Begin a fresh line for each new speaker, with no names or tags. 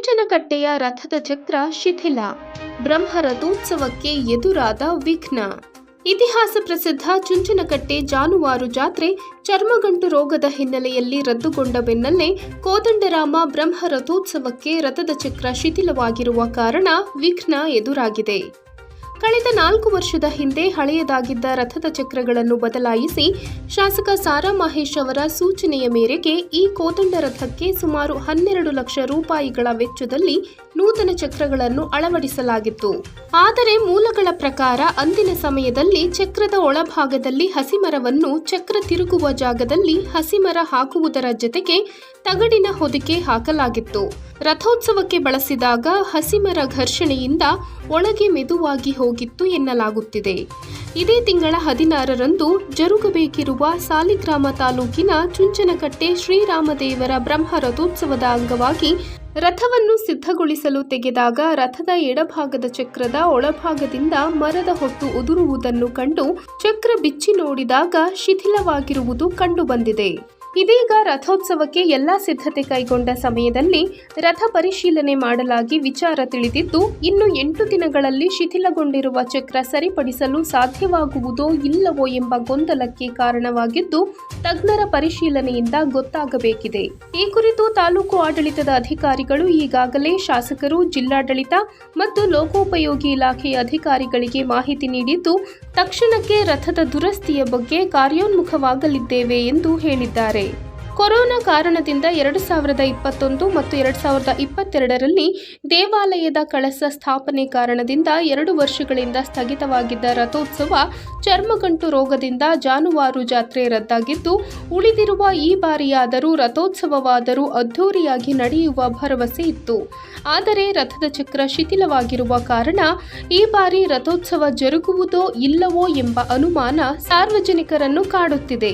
ಚುಂಚನಕಟ್ಟೆಯ ರಥದ ಚಕ್ರ ಶಿಥಿಲ, ಬ್ರಹ್ಮರಥೋತ್ಸವಕ್ಕೆ ಎದುರಾದ ವಿಘ್ನ. ಇತಿಹಾಸ ಪ್ರಸಿದ್ಧ ಚುಂಚನಕಟ್ಟೆ ಜಾನುವಾರು ಜಾತ್ರೆ ಚರ್ಮಗಂಟು ರೋಗದ ಹಿನ್ನೆಲೆಯಲ್ಲಿ ರದ್ದುಗೊಂಡ ಬೆನ್ನಲ್ಲೇ ಕೋದಂಡರಾಮ ಬ್ರಹ್ಮರಥೋತ್ಸವಕ್ಕೆ ರಥದ ಚಕ್ರ ಶಿಥಿಲವಾಗಿರುವ ಕಾರಣ ವಿಘ್ನ ಎದುರಾಗಿದೆ. ಕಳೆದ 4 ವರ್ಷದ ಹಿಂದೆ ಹಳೆಯದಾಗಿದ್ದ ರಥದ ಚಕ್ರಗಳನ್ನು ಬದಲಾಯಿಸಿ ಶಾಸಕ ಸಾರಾ ಮಹೇಶ್ ಅವರ ಸೂಚನೆಯ ಮೇರೆಗೆ ಈ ಕೋದಂಡ ರಥಕ್ಕೆ ಸುಮಾರು 12 ಲಕ್ಷ ರೂಪಾಯಿಗಳ ವೆಚ್ಚದಲ್ಲಿ ನೂತನ ಚಕ್ರಗಳನ್ನು ಅಳವಡಿಸಲಾಗಿತ್ತು. ಆದರೆ ಮೂಲಗಳ ಪ್ರಕಾರ ಅಂದಿನ ಸಮಯದಲ್ಲಿ ಚಕ್ರದ ಒಳಭಾಗದಲ್ಲಿ ಹಸಿಮರವನ್ನು ಚಕ್ರ ತಿರುಗುವ ಜಾಗದಲ್ಲಿ ಹಸಿಮರ ಹಾಕುವುದರ ಜತೆಗೆ ತಗಡಿನ ಹೊದಿಕೆ ಹಾಕಲಾಗಿತ್ತು. ರಥೋತ್ಸವಕ್ಕೆ ಬಳಸಿದಾಗ ಹಸಿಮರ ಘರ್ಷಣೆಯಿಂದ ಒಳಗೆ ಮೆದುವಾಗಿ ಹೋಗಿತ್ತು ಎನ್ನಲಾಗುತ್ತಿದೆ. ಇದೇ ತಿಂಗಳ 16ರಂದು ಜರುಗಬೇಕಿರುವ ಸಾಲಿಗ್ರಾಮ ತಾಲೂಕಿನ ಚುಂಚನಕಟ್ಟೆ ಶ್ರೀರಾಮದೇವರ ಬ್ರಹ್ಮ ರಥೋತ್ಸವದ ಅಂಗವಾಗಿ ರಥವನ್ನು ಸಿದ್ಧಗೊಳಿಸಲು ತೆಗೆದಾಗ ರಥದ ಎಡಭಾಗದ ಚಕ್ರದ ಒಳಭಾಗದಿಂದ ಮರದ ಹೊಟ್ಟು ಉದುರುವುದನ್ನು ಕಂಡು ಚಕ್ರ ಬಿಚ್ಚಿ ನೋಡಿದಾಗ ಶಿಥಿಲವಾಗಿರುವುದು ಕಂಡುಬಂದಿದೆ. ಇದೀಗ ರಥೋತ್ಸವಕ್ಕೆ ಎಲ್ಲಾ ಸಿದ್ಧತೆ ಕೈಗೊಂಡ ಸಮಯದಲ್ಲಿ ರಥ ಪರಿಶೀಲನೆ ಮಾಡಲಾಗಿ ವಿಚಾರ ತಿಳಿದಿದ್ದು, ಇನ್ನು 8 ದಿನಗಳಲ್ಲಿ ಶಿಥಿಲಗೊಂಡಿರುವ ಚಕ್ರ ಸರಿಪಡಿಸಲು ಸಾಧ್ಯವಾಗುವುದೋ ಇಲ್ಲವೋ ಎಂಬ ಗೊಂದಲಕ್ಕೆ ಕಾರಣವಾಗಿದ್ದು ತಜ್ಞರ ಪರಿಶೀಲನೆಯಿಂದ ಗೊತ್ತಾಗಬೇಕಿದೆ. ಈ ಕುರಿತು ತಾಲೂಕು ಆಡಳಿತದ ಅಧಿಕಾರಿಗಳು ಈಗಾಗಲೇ ಶಾಸಕರು, ಜಿಲ್ಲಾಡಳಿತ ಮತ್ತು ಲೋಕೋಪಯೋಗಿ ಇಲಾಖೆಯ ಅಧಿಕಾರಿಗಳಿಗೆ ಮಾಹಿತಿ ನೀಡಿದ್ದು, ತಕ್ಷಣಕ್ಕೆ ರಥದ ದುರಸ್ತಿಯ ಬಗ್ಗೆ ಕಾರ್ಯೋನ್ಮುಖವಾಗಲಿದ್ದೇವೆ ಎಂದು ಹೇಳಿದ್ದಾರೆ. ಕೊರೋನಾ ಕಾರಣದಿಂದ 2021 ಮತ್ತು 2022ರಲ್ಲಿ ದೇವಾಲಯದ ಕಳಸ ಸ್ಥಾಪನೆ ಕಾರಣದಿಂದ 2 ವರ್ಷಗಳಿಂದ ಸ್ಥಗಿತವಾಗಿದ್ದ ರಥೋತ್ಸವ ಚರ್ಮಗಂಟು ರೋಗದಿಂದ ಜಾನುವಾರು ಜಾತ್ರೆ ರದ್ದಾಗಿದ್ದು, ಉಳಿದಿರುವ ಈ ಬಾರಿಯಾದರೂ ರಥೋತ್ಸವವಾದರೂ ಅದ್ಧೂರಿಯಾಗಿ ನಡೆಯುವ ಭರವಸೆ ಇತ್ತು. ಆದರೆ ರಥದ ಚಕ್ರ ಶಿಥಿಲವಾಗಿರುವ ಕಾರಣ ಈ ಬಾರಿ ರಥೋತ್ಸವ ಜರುಗುವುದೋ ಇಲ್ಲವೋ ಎಂಬ ಅನುಮಾನ ಸಾರ್ವಜನಿಕರನ್ನು ಕಾಡುತ್ತಿದೆ.